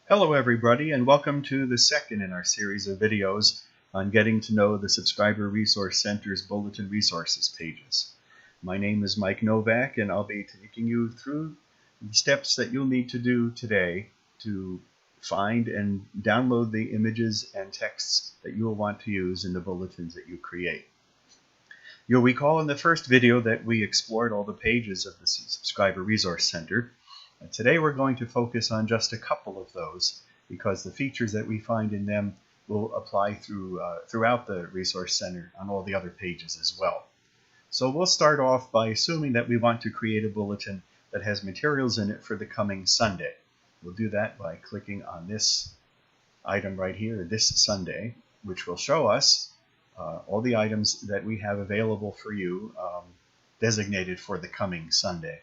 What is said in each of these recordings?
Hello everybody, and welcome to the second in our series of videos on getting to know the Subscriber Resource Center's Bulletin Resources pages. My name is Mike Novak, and I'll be taking you through the steps that you'll need to do today to find and download the images and texts that you'll want to use in the bulletins that you create. You'll recall in the first video that we explored all the pages of the Subscriber Resource Center. Today we're going to focus on just a couple of those because the features that we find in them will apply throughout the Resource Center on all the other pages as well. So we'll start off by assuming that we want to create a bulletin that has materials in it for the coming Sunday. We'll do that by clicking on this item right here, this Sunday, which will show us all the items that we have available for you designated for the coming Sunday.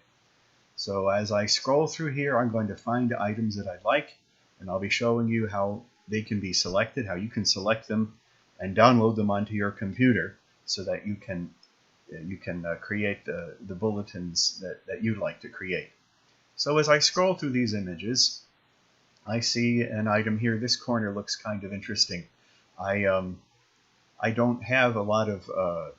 So as I scroll through here, I'm going to find items that I like, and I'll be showing you how they can be selected, how you can select them and download them onto your computer so that you can create the bulletins that you'd like to create. So as I scroll through these images, I see an item here. This corner looks kind of interesting. I don't have a lot of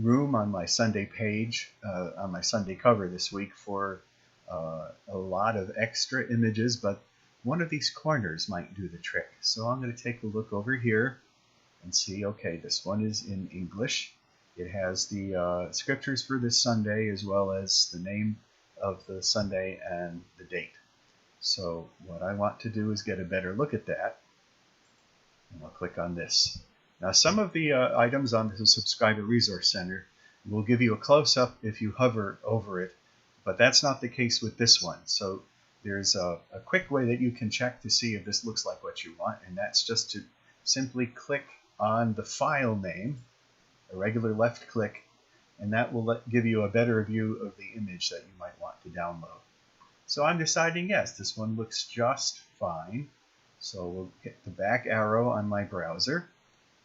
room on my Sunday page, on my Sunday cover this week for a lot of extra images, but one of these corners might do the trick. So I'm going to take a look over here and see, okay, this one is in English. It has the scriptures for this Sunday as well as the name of the Sunday and the date. So what I want to do is get a better look at that, and I'll click on this. Now, some of the items on the Subscriber Resource Center will give you a close-up if you hover over it, but that's not the case with this one. So there's a quick way that you can check to see if this looks like what you want, and that's just to simply click on the file name, a regular left click, and that will give you a better view of the image that you might want to download. So I'm deciding, yes, this one looks just fine. So we'll hit the back arrow on my browser.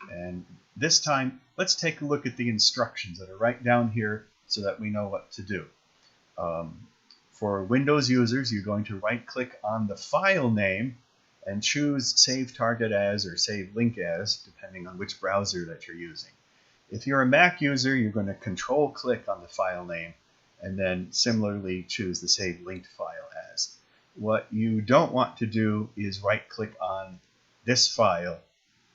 And this time, let's take a look at the instructions that are right down here so that we know what to do. For Windows users, you're going to right-click on the file name and choose Save Target As or Save Link As, depending on which browser that you're using. If you're a Mac user, you're going to Control-click on the file name and then similarly choose the Save Linked File As. What you don't want to do is right-click on this file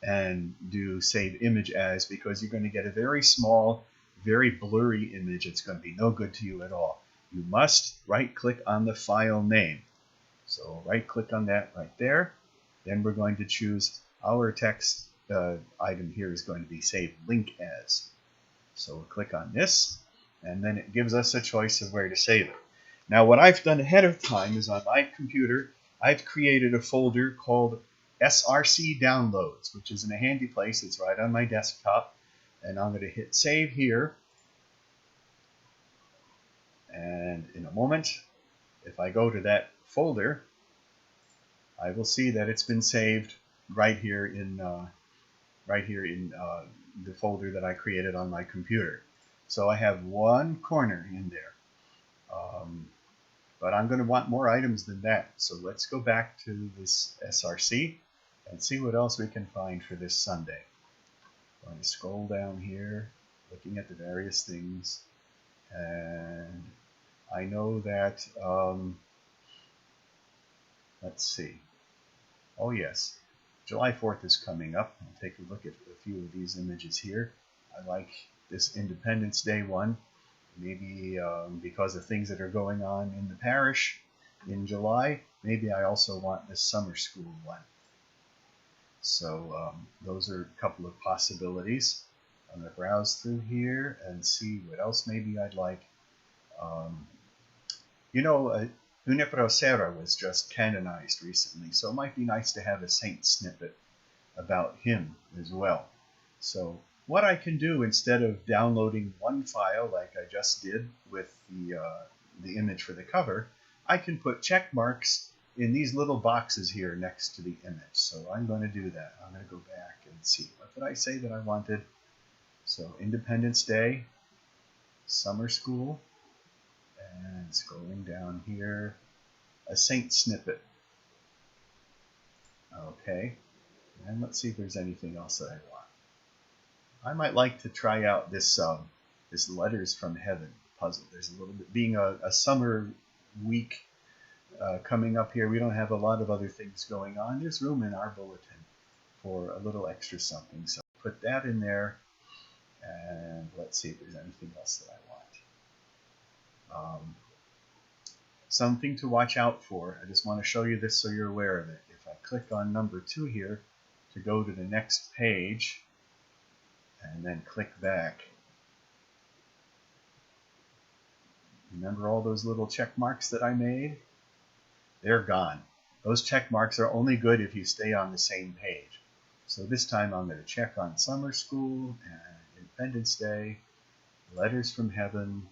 and do Save Image As, because you're going to get a very small, very blurry image. It's going to be no good to you at all. You must right-click on the file name. So right-click on that right there. Then we're going to choose our text item here is going to be Save Link As. So we'll click on this, and then it gives us a choice of where to save it. Now what I've done ahead of time is on my computer, I've created a folder called SRC Downloads, which is in a handy place. It's right on my desktop, and I'm going to hit Save here. And in a moment, if I go to that folder, I will see that it's been saved right here in the folder that I created on my computer. So I have one corner in there, but I'm going to want more items than that. So let's go back to this SRC and see what else we can find for this Sunday. I'm going to scroll down here, looking at the various things, and I know that, let's see, oh yes, July 4th is coming up. I'll take a look at a few of these images here. I like this Independence Day one, maybe because of things that are going on in the parish in July. Maybe I also want this summer school one. So those are a couple of possibilities. I'm going to browse through here and see what else maybe I'd like. Junipero Serra was just canonized recently, so it might be nice to have a saint snippet about him as well. So what I can do, instead of downloading one file like I just did with the image for the cover, I can put check marks in these little boxes here next to the image. So I'm going to do that. I'm going to go back and see. What did I say that I wanted? So Independence Day, summer school, and scrolling down here, a Saint snippet. Okay, and let's see if there's anything else that I want. I might like to try out this this Letters from Heaven puzzle. There's a little bit, being a summer week coming up here, we don't have a lot of other things going on. There's room in our bulletin for a little extra something. So put that in there, and let's see if there's anything else that I want. Something to watch out for. I just want to show you this so you're aware of it. If I click on number 2 here to go to the next page, and then click back, remember all those little check marks that I made? They're gone. Those check marks are only good if you stay on the same page. So this time I'm going to check on Summer School and Independence Day, Letters from Heaven,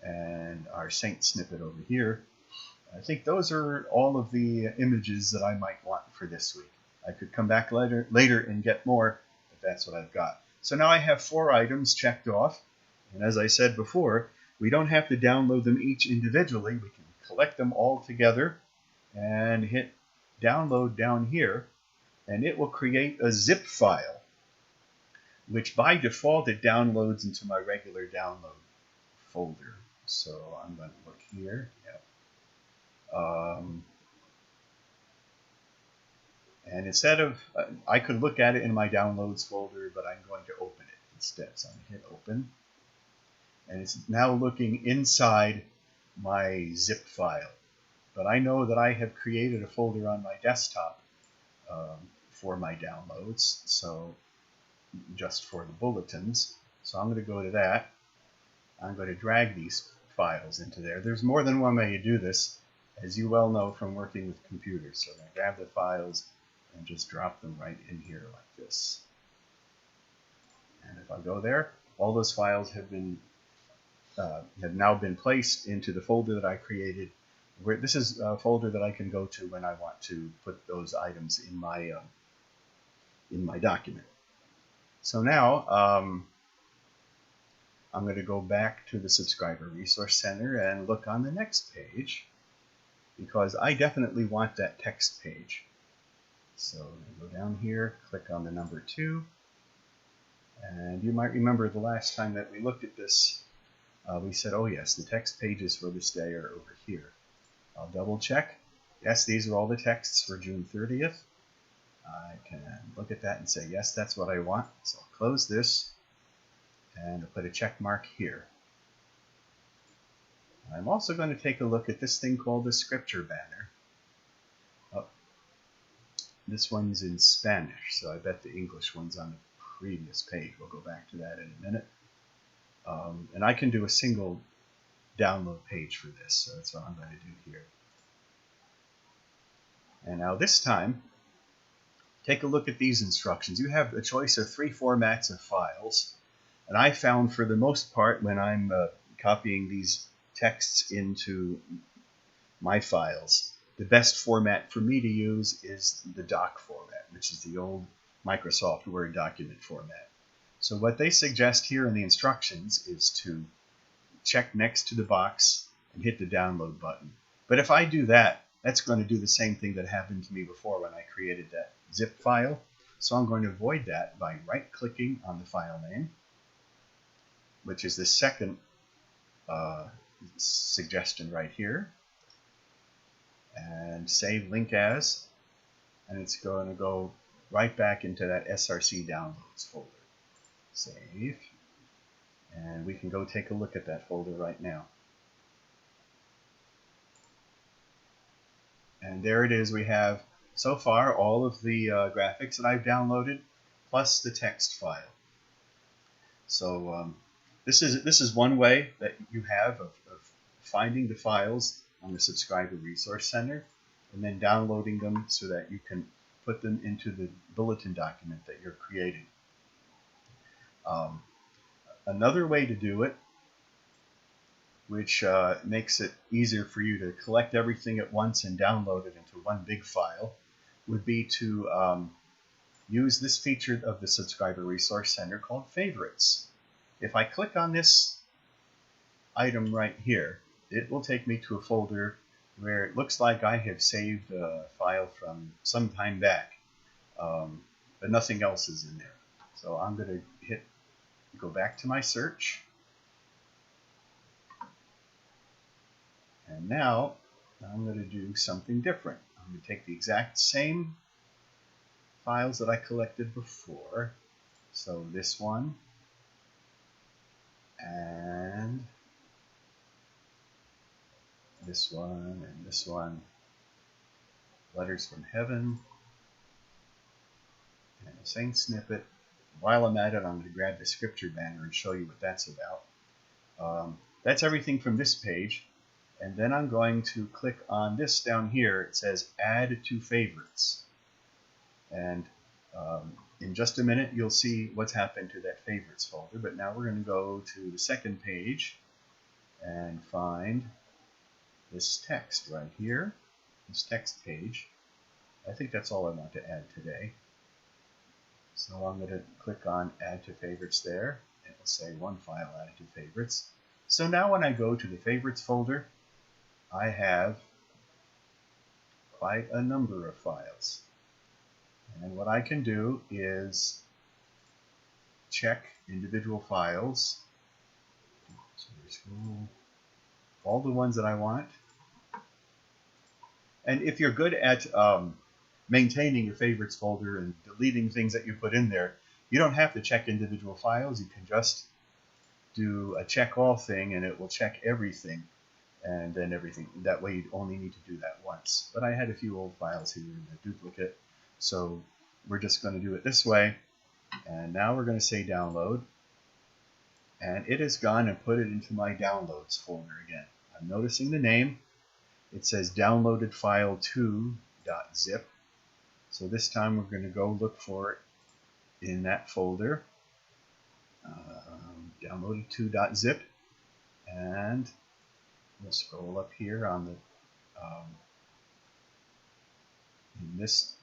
and our Saint snippet over here. I think those are all of the images that I might want for this week. I could come back later and get more, but that's what I've got. So now I have 4 items checked off, and as I said before, we don't have to download them each individually. We can collect them all together and hit download down here, and it will create a zip file, which by default it downloads into my regular download folder. So I'm going to look here. Yep. And instead of, I could look at it in my downloads folder, but I'm going to open it instead. So I'm going to hit open. And it's now looking inside my zip file. But I know that I have created a folder on my desktop for my downloads, so just for the bulletins. So I'm going to go to that. I'm going to drag these files into there. There's more than one way to do this, as you well know from working with computers. So I'm going to grab the files and just drop them right in here like this. And if I go there, all those files have now been placed into the folder that I created. This is a folder that I can go to when I want to put those items in my document. So now I'm going to go back to the Subscriber Resource Center and look on the next page, because I definitely want that text page. So I'm going to go down here, click on the number 2, and you might remember the last time that we looked at this, we said, oh yes, the text pages for this day are over here. I'll double check. Yes, these are all the texts for June 30th. I can look at that and say, yes, that's what I want. So I'll close this and I'll put a check mark here. I'm also going to take a look at this thing called the Scripture banner. Oh, this one's in Spanish, so I bet the English one's on the previous page. We'll go back to that in a minute. And I can do a single download page for this, so that's what I'm going to do here. And now this time, take a look at these instructions. You have a choice of 3 formats of files, and I found for the most part when I'm copying these texts into my files, the best format for me to use is the doc format, which is the old Microsoft Word document format. So what they suggest here in the instructions is to check next to the box and hit the download button. But if I do that, that's going to do the same thing that happened to me before when I created that zip file. So I'm going to avoid that by right-clicking on the file name, which is the second suggestion right here, and save link as, and it's going to go right back into that SRC downloads folder. Save, and we can go take a look at that folder right now. And there it is. We have so far all of the graphics that I've downloaded plus the text file. So this is one way that you have of finding the files on the Subscriber Resource Center and then downloading them so that you can put them into the bulletin document that you're creating. Another way to do it, which makes it easier for you to collect everything at once and download it into one big file, would be to use this feature of the Subscriber Resource Center called Favorites. If I click on this item right here, it will take me to a folder where it looks like I have saved a file from some time back, but nothing else is in there. So I'm going to go back to my search, and now I'm going to do something different. I'm going to take the exact same files that I collected before, so this one and this one and this one, Letters from Heaven, and the same snippet. While I'm at it, I'm going to grab the scripture banner and show you what that's about. That's everything from this page, and then I'm going to click on this down here. It says Add to Favorites, and in just a minute you'll see what's happened to that Favorites folder, but now we're going to go to the second page and find this text right here, this text page. I think that's all I want to add today. So I'm going to click on Add to Favorites there. It will say one file added to Favorites. So now when I go to the Favorites folder, I have quite a number of files. And what I can do is check individual files. So there's all the ones that I want. And if you're good at maintaining your Favorites folder and deleting things that you put in there, you don't have to check individual files. You can just do a check all thing and it will check everything, and then everything. That way you only need to do that once. But I had a few old files here in the duplicate, so we're just going to do it this way. And now we're going to say download, and it has gone and put it into my downloads folder again. I'm noticing the name. It says downloaded file 2.zip. So this time we're going to go look for it in that folder, downloaded 2.zip, and we'll scroll up here on the in this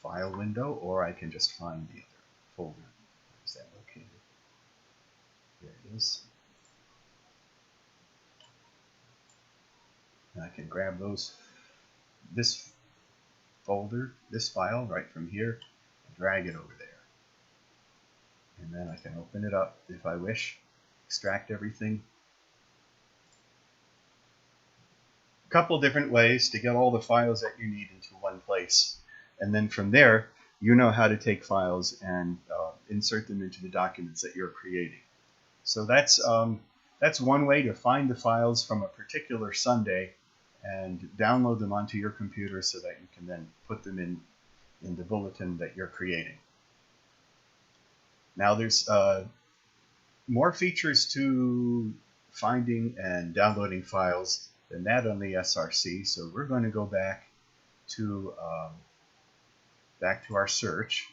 file window, or I can just find the other folder. Where is that located? There it is. And I can grab this folder, this file right from here, and drag it over there. And then I can open it up if I wish, extract everything. A couple different ways to get all the files that you need into one place. And then from there, you know how to take files and insert them into the documents that you're creating. So that's one way to find the files from a particular Sunday and download them onto your computer so that you can then put them in the bulletin that you're creating. Now there's more features to finding and downloading files than that on the SRC, so we're going to go back to our search,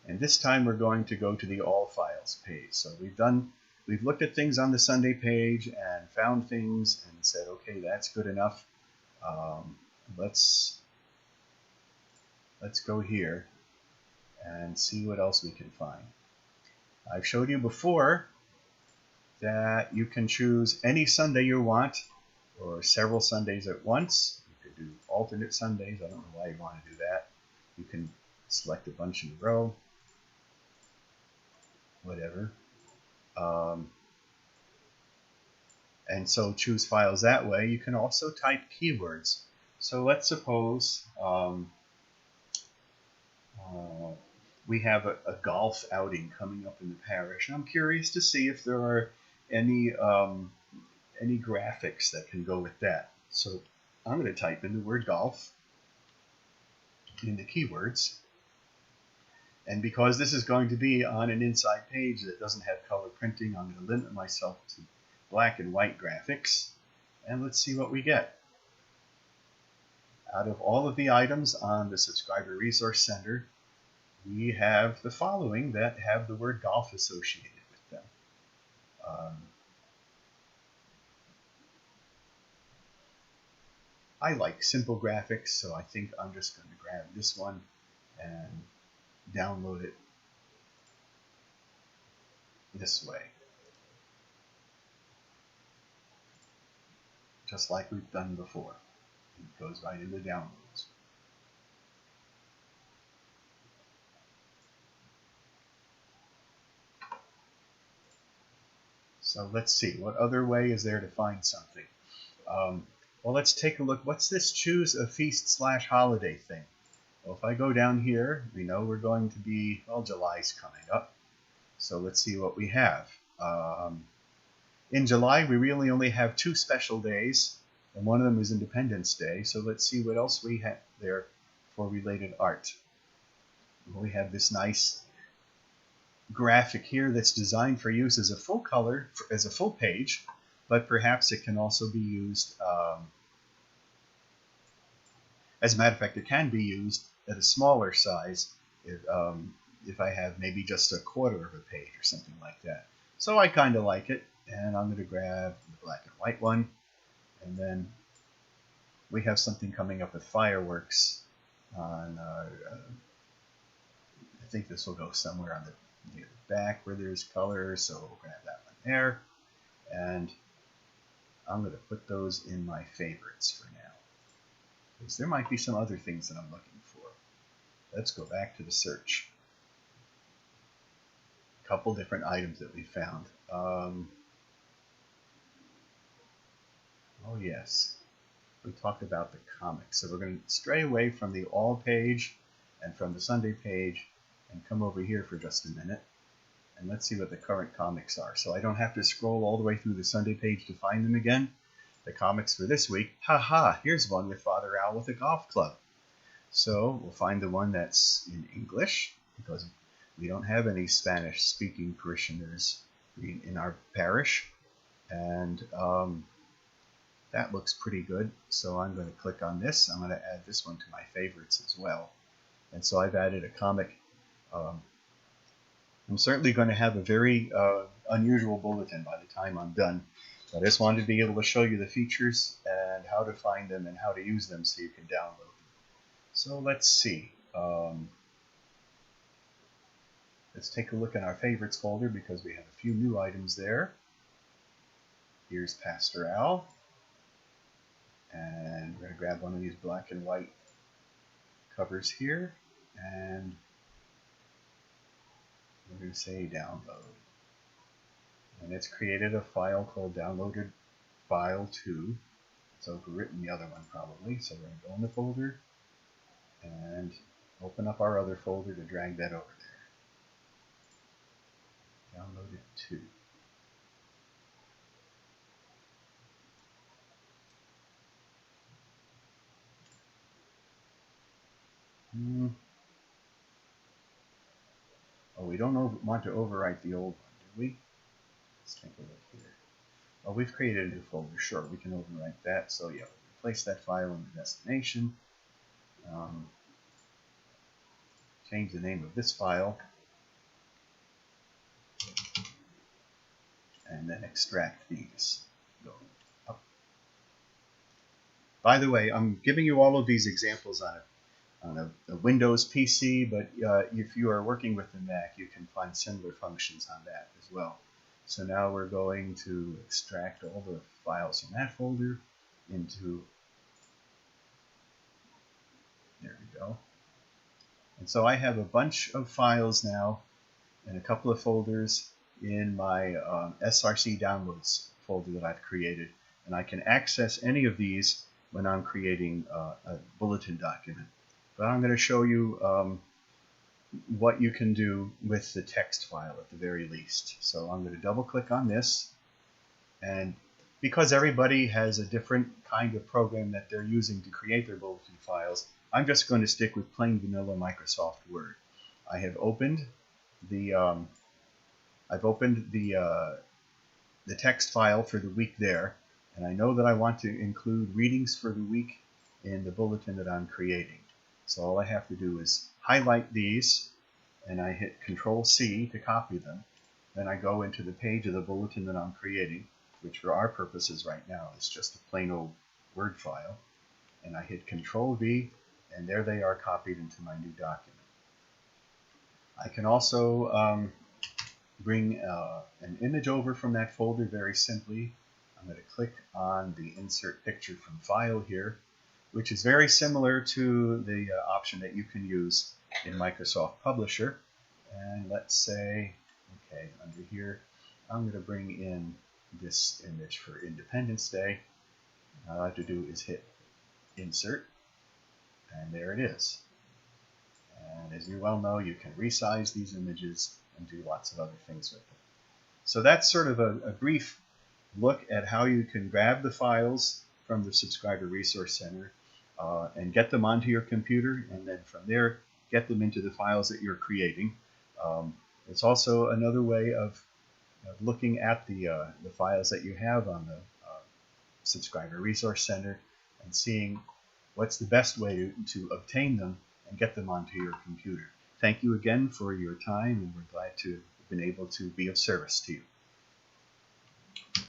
and this time we're going to go to the All Files page. So we've looked at things on the Sunday page and found things and said, okay, that's good enough. Let's go here and see what else we can find. I've showed you before that you can choose any Sunday you want, or several Sundays at once. You could do alternate Sundays. I don't know why you want to do that. You can select a bunch in a row, whatever. And so choose files that way. You can also type keywords. So let's suppose we have a golf outing coming up in the parish. I'm curious to see if there are any graphics that can go with that. So I'm going to type in the word golf in the keywords. And because this is going to be on an inside page that doesn't have color printing, I'm going to limit myself to black and white graphics. And let's see what we get. Out of all of the items on the Subscriber Resource Center, we have the following that have the word golf associated with them. I like simple graphics, so I think I'm just going to grab this one and download it this way. just like we've done before. It goes right into downloads. So let's see, what other way is there to find something? Well, let's take a look. What's this choose a feast/holiday thing? Well, if I go down here, we know we're going to be, well, July's coming up. So let's see what we have. In July, we really only have 2 special days, and one of them is Independence Day. So let's see what else we have there for related art. We have this nice graphic here that's designed for use as a full color, as a full page, but perhaps it can also be used, as a matter of fact, it can be used at a smaller size if I have maybe just a quarter of a page or something like that. So I kind of like it, and I'm going to grab the black and white one, and then we have something coming up with fireworks on I think this will go somewhere on near the back where there's color, so we'll grab that one there, and I'm going to put those in my favorites for now, because there might be some other things that I'm looking for. Let's go back to the search. A couple different items that we found. Oh yes, we talked about the comics, so we're going to stray away from the all page and from the Sunday page and come over here for just a minute, and let's see what the current comics are. So I don't have to scroll all the way through the Sunday page to find them again. The comics for this week, haha, here's one with Father Owl with a golf club. So we'll find the one that's in English, because we don't have any Spanish-speaking parishioners in our parish, and that looks pretty good. So I'm going to click on this. I'm going to add this one to my favorites as well. And so I've added a comic. I'm certainly going to have a very unusual bulletin by the time I'm done. I just wanted to be able to show you the features and how to find them and how to use them so you can download them. So let's see. Let's take a look at our favorites folder, because we have a few new items there. Here's Pastor Al. And we're going to grab one of these black and white covers here, and we're going to say download. And it's created a file called downloaded file 2. So we've written the other one probably. So we're going to go in the folder and open up our other folder to drag that over there. Downloaded 2. Oh, we don't want to overwrite the old one, do we? Let's take a look here. Oh, we've created a new folder. Sure, we can overwrite that. So yeah, replace that file in the destination. Change the name of this file. And then extract these. Go up. By the way, I'm giving you all of these examples on a Windows PC, but if you are working with the Mac, you can find similar functions on that as well. So now we're going to extract all the files from that folder into, there we go. And so I have a bunch of files now and a couple of folders in my SRC downloads folder that I've created. And I can access any of these when I'm creating a bulletin document. But I'm going to show you what you can do with the text file at the very least. So I'm going to double click on this, and because everybody has a different kind of program that they're using to create their bulletin files, I'm just going to stick with plain vanilla Microsoft Word. I have opened the the text file for the week there, and I know that I want to include readings for the week in the bulletin that I'm creating. So all I have to do is highlight these, and I hit Control-C to copy them. Then I go into the page of the bulletin that I'm creating, which for our purposes right now is just a plain old Word file. And I hit Control-V, and there they are copied into my new document. I can also bring an image over from that folder very simply. I'm going to click on the Insert Picture from File here, which is very similar to the option that you can use in Microsoft Publisher. And let's say, okay, under here, I'm going to bring in this image for Independence Day. All I have to do is hit Insert, and there it is. And as you well know, you can resize these images and do lots of other things with them. So that's sort of a brief look at how you can grab the files from the Subscriber Resource Center and get them onto your computer, and then from there get them into the files that you're creating. It's also another way of looking at the files that you have on the Subscriber Resource Center and seeing what's the best way to obtain them and get them onto your computer. Thank you again for your time, and we're glad to have been able to be of service to you.